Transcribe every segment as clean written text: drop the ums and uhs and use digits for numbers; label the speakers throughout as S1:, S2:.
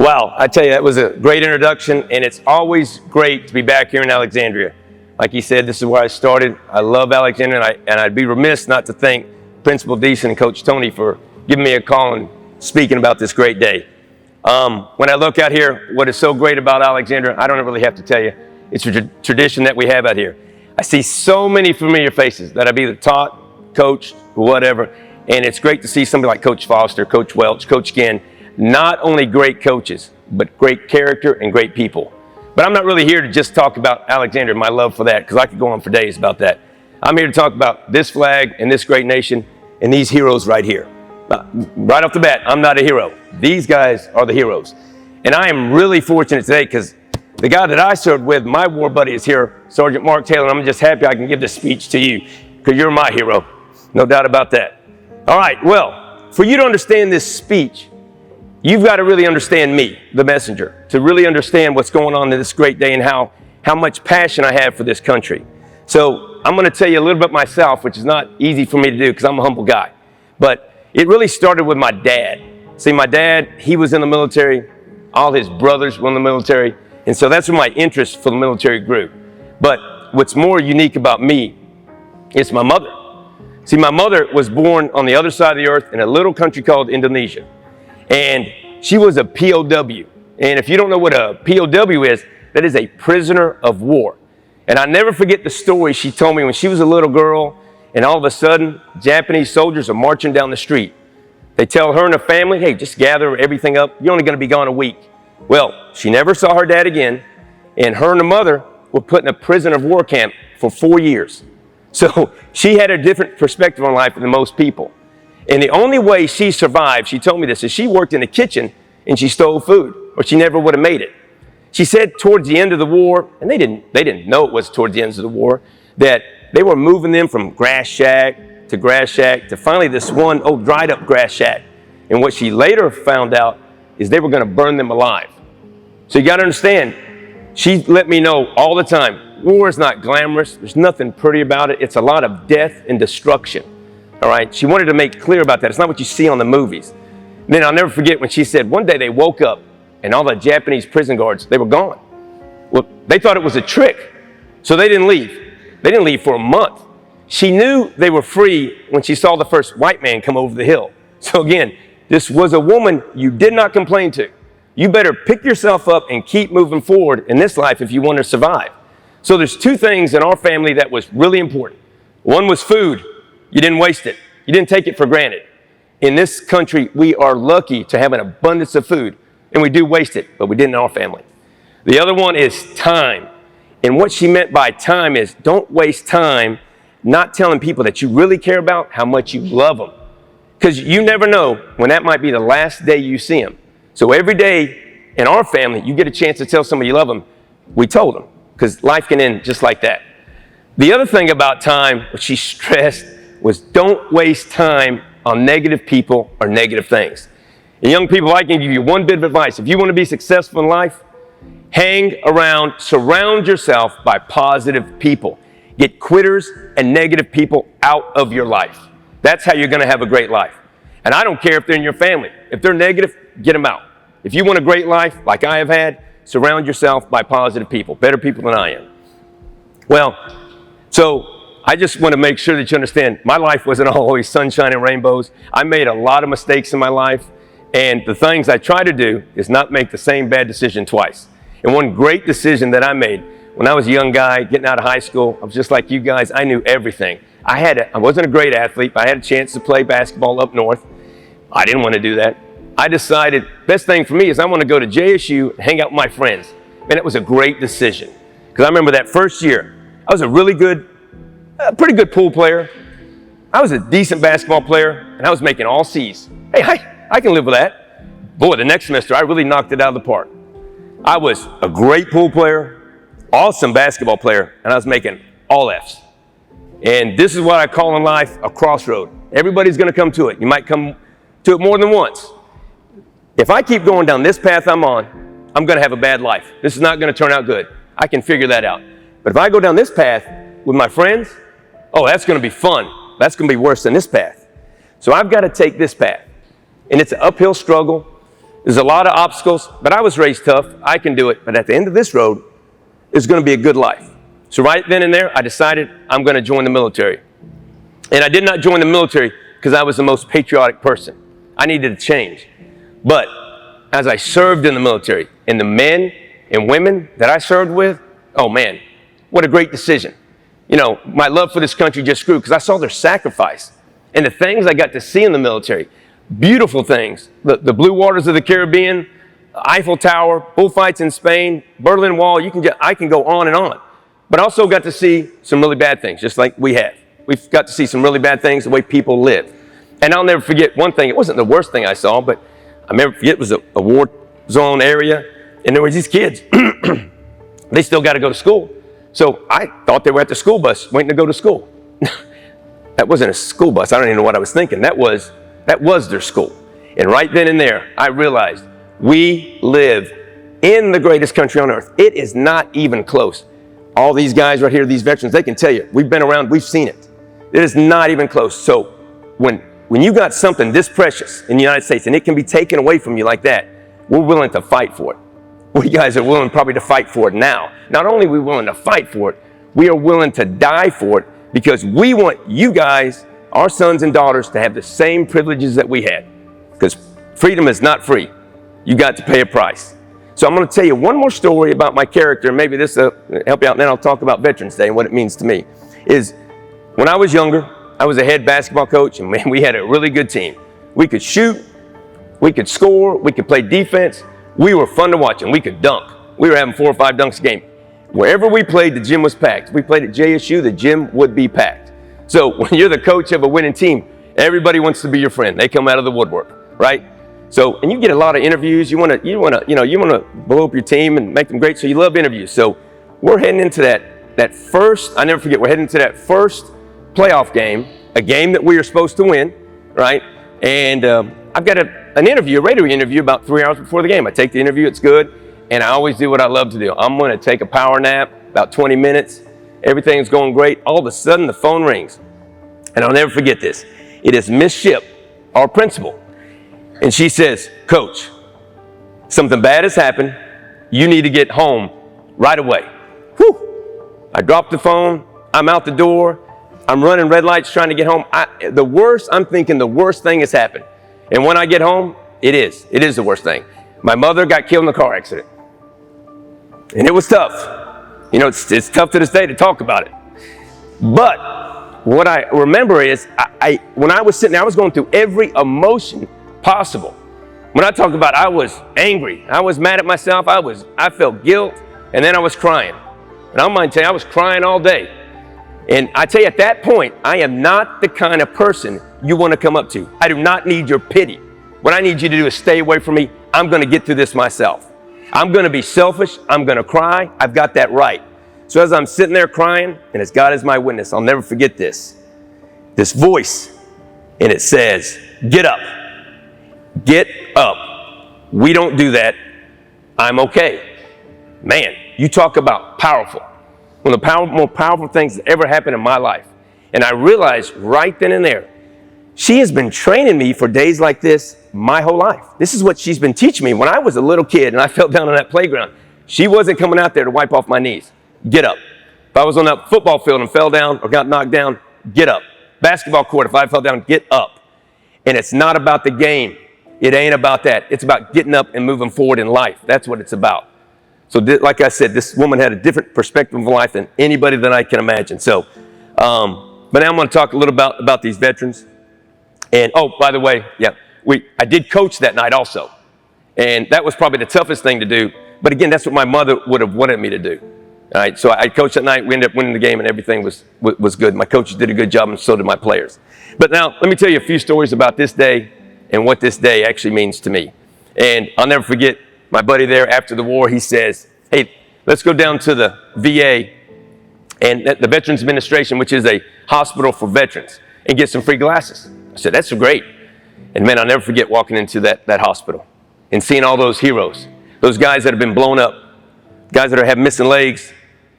S1: Wow, I tell you, that was a great introduction, and it's always great to be back here in Alexandria. Like he said, this is where I started. I love Alexandria, and I'd be remiss not to thank Principal Deason and Coach Tony for giving me a call and speaking about this great day. When I look out here, what is so great about Alexandria, I don't really have to tell you, it's a tradition that we have out here. I see so many familiar faces that I've either taught, coached, or whatever, and it's great to see somebody like Coach Foster, Coach Welch, Coach Ginn, not only great coaches, but great character and great people. But I'm not really here to just talk about Alexandria, my love for that, because I could go on for days about that. I'm here to talk about this flag and this great nation and these heroes right here. Right off the bat, I'm not a hero. These guys are the heroes. And I am really fortunate today because the guy that I served with, my war buddy, is here, Sergeant Mark Taylor, and I'm just happy I can give this speech to you because you're my hero. No doubt about that. All right, well, for you to understand this speech, you've got to really understand me, the messenger, to really understand what's going on in this great day and how much passion I have for this country. So I'm going to tell you a little bit myself, which is not easy for me to do because I'm a humble guy. But it really started with my dad. See, my dad, he was in the military. All his brothers were in the military. And so that's where my interest for the military grew. But what's more unique about me is my mother. See, my mother was born on the other side of the earth in a little country called Indonesia. And she was a POW. And if you don't know what a POW is, that is a prisoner of war. And I never forget the story she told me when she was a little girl, and all of a sudden, Japanese soldiers are marching down the street. They tell her and her family, hey, just gather everything up. You're only going to be gone a week. Well, she never saw her dad again, and her and her mother were put in a prisoner of war camp for 4 years. So she had a different perspective on life than most people. And the only way she survived, she told me this, is she worked in the kitchen and she stole food, or she never would have made it. She said towards the end of the war, and they didn't know it was towards the end of the war, that they were moving them from grass shack to finally this one old dried up grass shack. And what she later found out is they were going to burn them alive. So you got to understand, she let me know all the time, war is not glamorous. There's nothing pretty about it. It's a lot of death and destruction. All right, she wanted to make clear about that. It's not what you see on the movies. And then I'll never forget when she said one day they woke up and all the Japanese prison guards, they were gone. Well, they thought it was a trick, so they didn't leave. They didn't leave for a month. She knew they were free when she saw the first white man come over the hill. So again, this was a woman you did not complain to. You better pick yourself up and keep moving forward in this life if you want to survive. So there's two things in our family that was really important. One was food. You didn't waste it. You didn't take it for granted. In this country, we are lucky to have an abundance of food, and we do waste it, but we didn't in our family. The other one is time. And what she meant by time is don't waste time not telling people that you really care about how much you love them. Because you never know when that might be the last day you see them. So every day in our family, you get a chance to tell somebody you love them. We told them, because life can end just like that. The other thing about time, which she stressed, was don't waste time on negative people or negative things. And young people, I can give you one bit of advice. If you want to be successful in life, hang around, surround yourself by positive people. Get quitters and negative people out of your life. That's how you're going to have a great life. And I don't care if they're in your family. If they're negative, get them out. If you want a great life, like I have had, surround yourself by positive people, better people than I am. Well, so I just want to make sure that you understand my life wasn't always sunshine and rainbows. I made a lot of mistakes in my life, and the things I try to do is not make the same bad decision twice. And one great decision that I made when I was a young guy getting out of high school, I was just like you guys, I knew everything. I wasn't a great athlete, but I had a chance to play basketball up north. I didn't want to do that. I decided best thing for me is I want to go to JSU and hang out with my friends. And it was a great decision. Because I remember that first year, I was a pretty good pool player. I was a decent basketball player, and I was making all C's. Hey, I can live with that. Boy, the next semester, I really knocked it out of the park. I was a great pool player, awesome basketball player, and I was making all F's. And this is what I call in life a crossroad. Everybody's going to come to it. You might come to it more than once. If I keep going down this path I'm on, I'm going to have a bad life. This is not going to turn out good. I can figure that out. But if I go down this path with my friends, oh, that's going to be fun. That's going to be worse than this path. So I've got to take this path. And it's an uphill struggle. There's a lot of obstacles, but I was raised tough. I can do it. But at the end of this road is going to be a good life. So right then and there, I decided I'm going to join the military. And I did not join the military because I was the most patriotic person. I needed to change. But as I served in the military, and the men and women that I served with, oh man, what a great decision. You know, my love for this country just grew because I saw their sacrifice and the things I got to see in the military. Beautiful things. The blue waters of the Caribbean, Eiffel Tower, bullfights in Spain, Berlin Wall, I can go on and on. But I also got to see some really bad things, just like we have. We've got to see some really bad things, the way people live. And I'll never forget one thing. It wasn't the worst thing I saw, but I'll never forget it was a war zone area. And there were these kids. They still got to go to school. So I thought they were at the school bus waiting to go to school. That wasn't a school bus. I don't even know what I was thinking. That was their school. And right then and there, I realized we live in the greatest country on earth. It is not even close. All these guys right here, these veterans, they can tell you, we've been around, we've seen it. It is not even close. So when you got something this precious in the United States and it can be taken away from you like that, we're willing to fight for it. We guys are willing probably to fight for it now. Not only are we willing to fight for it, we are willing to die for it because we want you guys, our sons and daughters, to have the same privileges that we had. Because freedom is not free. You got to pay a price. So I'm going to tell you one more story about my character. Maybe this will help you out, and then I'll talk about Veterans Day and what it means to me. Is when I was younger, I was a head basketball coach, and man, we had a really good team. We could shoot, we could score, we could play defense. We were fun to watch, and we could dunk. We were having 4 or 5 dunks a game. Wherever we played, the gym was packed. If we played at JSU, the gym would be packed. So when you're the coach of a winning team, everybody wants to be your friend. They come out of the woodwork, right? So, and you get a lot of interviews. You want to blow up your team and make them great. So you love interviews. So we're heading into that first. I never forget. We're heading into that first playoff game, a game that we are supposed to win, right? And I've got an interview, a radio interview, about 3 hours before the game. I take the interview. It's good, and I always do what I love to do. I'm going to take a power nap, about 20 minutes. Everything's going great. All of a sudden, the phone rings, and I'll never forget this. It is Miss Ship, our principal. And she says, Coach, something bad has happened. You need to get home right away. Whew. I dropped the phone. I'm out the door. I'm running red lights trying to get home. I'm thinking the worst thing has happened. And when I get home, it is the worst thing. My mother got killed in a car accident. And it was tough. You know, it's tough to this day to talk about it. But what I remember is when I was sitting there, I was going through every emotion possible. When I talk about I was angry, I was mad at myself, I felt guilt, and then I was crying. And I'm going to tell you, I was crying all day. And I tell you, at that point, I am not the kind of person you want to come up to. I do not need your pity. What I need you to do is stay away from me. I'm going to get through this myself. I'm going to be selfish. I'm going to cry. I've got that right. So as I'm sitting there crying, and as God is my witness, I'll never forget this voice, and it says, get up. Get up. We don't do that. I'm okay. Man, you talk about powerful. One of the more powerful things that ever happened in my life. And I realized right then and there, she has been training me for days like this my whole life. This is what she's been teaching me. When I was a little kid and I fell down on that playground, she wasn't coming out there to wipe off my knees. Get up. If I was on that football field and fell down or got knocked down, get up. Basketball court, if I fell down, get up. And it's not about the game. It ain't about that. It's about getting up and moving forward in life. That's what it's about. So like I said, this woman had a different perspective of life than anybody that I can imagine. So, but now I'm going to talk a little about these veterans. And, oh, by the way, yeah, I did coach that night also. And that was probably the toughest thing to do. But again, that's what my mother would have wanted me to do. All right, so I coached that night. We ended up winning the game, and everything was good. My coaches did a good job, and so did my players. But now, let me tell you a few stories about this day and what this day actually means to me. And I'll never forget my buddy there after the war. He says, hey, let's go down to the VA and the Veterans Administration, which is a hospital for veterans, and get some free glasses. I said, that's great. And man, I'll never forget walking into that hospital and seeing all those heroes, those guys that have been blown up, guys that have missing legs,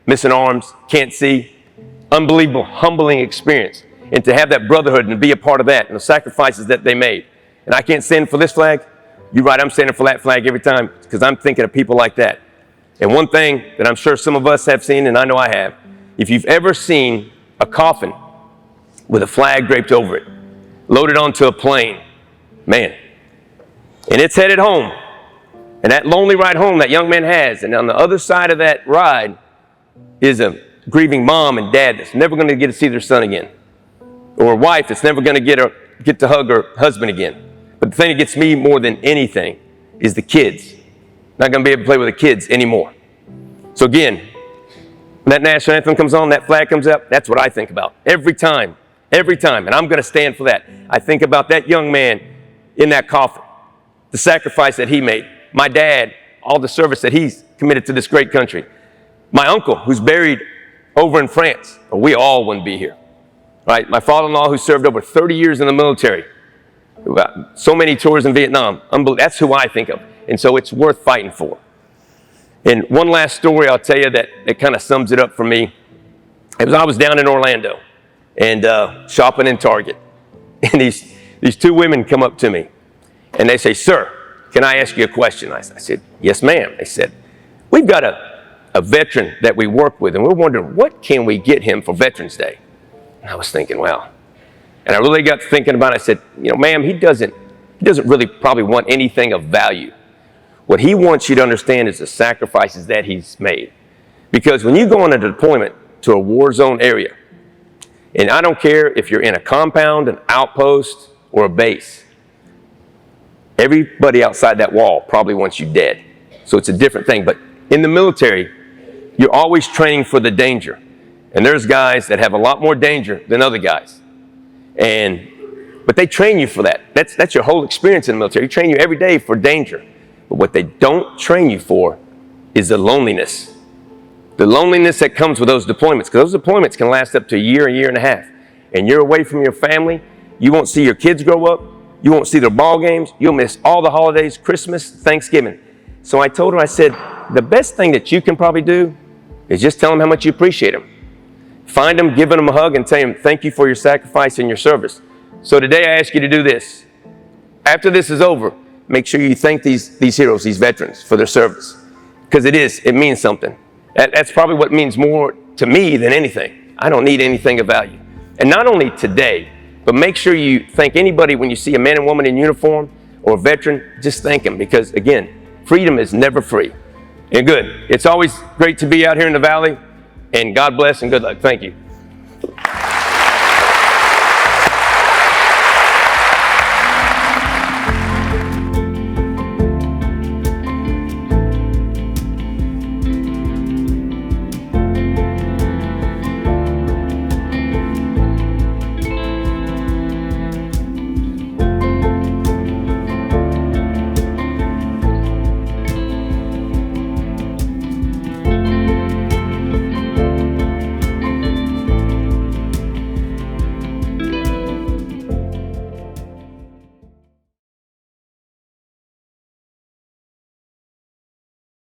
S1: missing arms, can't see. Unbelievable, humbling experience. And to have that brotherhood and to be a part of that and the sacrifices that they made. And I can't stand for this flag, You're right, I'm standing for that flag every time because I'm thinking of people like that. And one thing that I'm sure some of us have seen, and I know I have, if you've ever seen a coffin with a flag draped over it, loaded onto a plane, man, and it's headed home, and that lonely ride home that young man has, and on the other side of that ride is a grieving mom and dad that's never going to get to see their son again, or a wife that's never going to get to hug her husband again. But the thing that gets me more than anything is the kids. Not going to be able to play with the kids anymore. So again, when that national anthem comes on, that flag comes up, that's what I think about every time, and I'm going to stand for that. I think about that young man in that coffin, the sacrifice that he made, my dad, all the service that he's committed to this great country, my uncle who's buried over in France, or we all wouldn't be here, right? My father-in-law who served over 30 years in the military, so many tours in Vietnam. That's who I think of. And so it's worth fighting for. And one last story I'll tell you that kind of sums it up for me. I was down in Orlando and shopping in Target. And these two women come up to me and they say, "Sir, can I ask you a question?" I said, "Yes, ma'am." They said, "We've got a veteran that we work with and we're wondering what can we get him for Veterans Day?" And I was thinking, wow. And I really got thinking about it. I said, "Ma'am, he doesn't really probably want anything of value. What he wants you to understand is the sacrifices that he's made. Because when you go on a deployment to a war zone area, and I don't care if you're in a compound, an outpost, or a base, everybody outside that wall probably wants you dead. So it's a different thing. But in the military, you're always training for the danger. And there's guys that have a lot more danger than other guys. But they train you for that. That's your whole experience in the military. They train you every day for danger. But what they don't train you for is the loneliness. The loneliness that comes with those deployments. Because those deployments can last up to a year and a half. And you're away from your family. You won't see your kids grow up. You won't see their ball games. You'll miss all the holidays, Christmas, Thanksgiving. So I told her, I said, the best thing that you can probably do is just tell them how much you appreciate them. Find them, give them a hug, and tell them thank you for your sacrifice and your service. So today I ask you to do this. After this is over, make sure you thank these heroes, these veterans, for their service. Because it means something. That's probably what means more to me than anything. I don't need anything of value. And not only today, but make sure you thank anybody when you see a man and woman in uniform or a veteran, just thank them. Because again, freedom is never free. And good. It's always great to be out here in the valley. And God bless and good luck. Thank you.